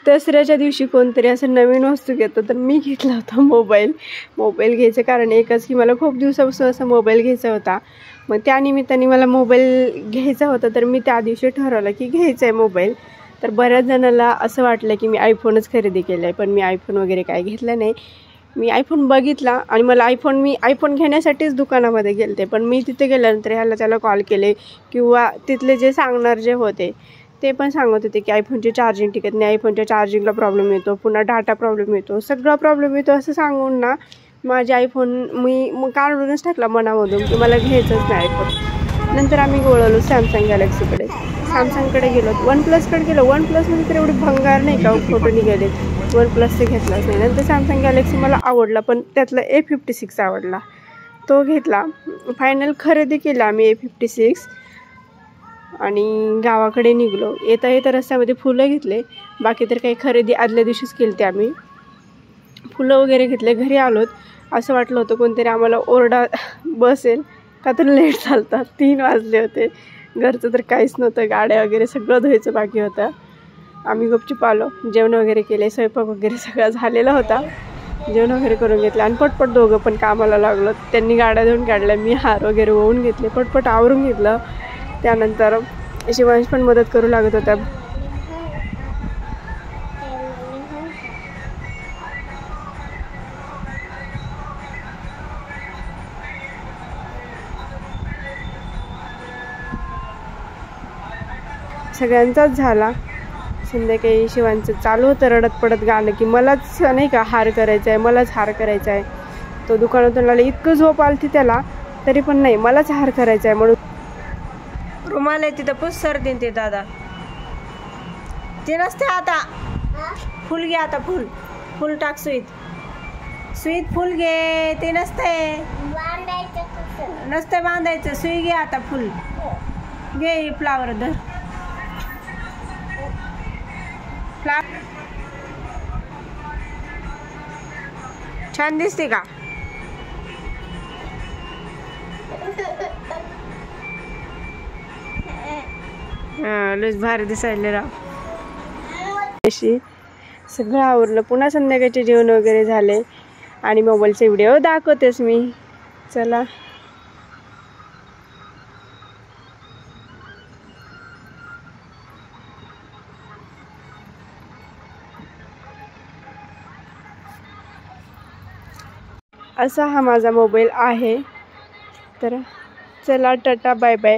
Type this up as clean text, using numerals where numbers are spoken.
दसऱ्याच्या दिवशी कोणतरी असं नवीन वस्तू घेतं, तर मी घेतला होता मोबाईल घ्यायचं कारण एकच की मला खूप दिवसापासून असा मोबाईल घ्यायचा होता. मग त्यानिमित्ताने मला मोबाईल घ्यायचा होता, तर मी त्या दिवशी ठरवलं की घ्यायचा आहे मोबाईल. तर बऱ्याच जणांना असं वाटलं की मी आयफोनच खरेदी केला आहे, पण मी आयफोन वगैरे काय घेतलं नाही. मी आयफोन बघितला आणि मला मी आयफोन घेण्यासाठीच दुकानामध्ये गेले. पण मी तिथे गेल्यानंतर त्याला कॉल केले किंवा तिथले जे सांगणार जे होते ते पण सांगत होते की आयफोनची चार्जिंग टिकत नाही, आयफोनच्या चार्जिंगला प्रॉब्लेम येतो, पुन्हा डाटा प्रॉब्लेम येतो, सगळा प्रॉब्लेम येतो असं सांगून ना माझे आयफोन मी काढूनच टाकला मनामधून की मला घ्यायचंच नाही आयफोन. नंतर आम्ही गोळवलो सॅमसंग गॅलेक्सीकडे. सॅमसंगकडे गेलो, वन प्लसकडे गेलो. वन प्लसमध्ये तर एवढी भंगार नाही का फोटो निघाले, वन प्लसचे घेतलाच नाही. नंतर सॅमसंग गॅलेक्सी मला आवडला, पण त्यातला A56 आवडला, तो घेतला. फायनल खरेदी केला आम्ही A56 आणि गावाकडे निघलो. येता रस्त्यामध्ये फुलं घेतले, बाकी तर काही खरेदी आदल्या दिवशीच केली ते आम्ही. फुलं वगैरे घेतले, घरी आलोत. असं वाटलं होतं कोणतरी आम्हाला ओरडा बसेल का, तर लेट चालतात, 3 वाजले होते. घरचं तर काहीच नव्हतं, गाड्या वगैरे सगळं धुवायचं बाकी होतं. आम्ही गपचूप आलो, जेवण वगैरे केले, स्वयंपाक वगैरे सगळा झालेला होता. जेवण वगैरे करून घेतलं आणि पटपट दोघं पण कामाला लागलो. त्यांनी गाड्या धुवून काढल्या, मी हार वगैरे वाहून घेतले, पटपट आवरून घेतलं. त्यानंतर शिवांश पण मदत करू लागत होता. सगळ्यांचाच झाला. संध्याकाळी शिवांचं चालू होतं रडत पडत गाणं की मलाच नाही का हार करायचा आहे, मलाच हार करायचा आहे. तो दुकानातून आला, इतकं झोप आली त्याला, तरी पण नाही मलाच हार करायचा आहे म्हणून. रुमाल आहे तिथं, पुस सर्दीन ते दादा ते नसते. आता फुल घे, आता फुल टाक सुईत फुल घे. ते नसते बांधायचं, सुई घे आता, फुल घे. फ्लावर धर, छान दिसते का? लस भारी दिसायला राव. अशी सगळं आवरलं. पुन्हा संध्याकाळचे जेवण वगैरे झाले आणि मोबाईलचे व्हिडिओ दाखवतेस मी. चला, असा हा माझा मोबाईल आहे. तर चला, टाटा बाय बाय.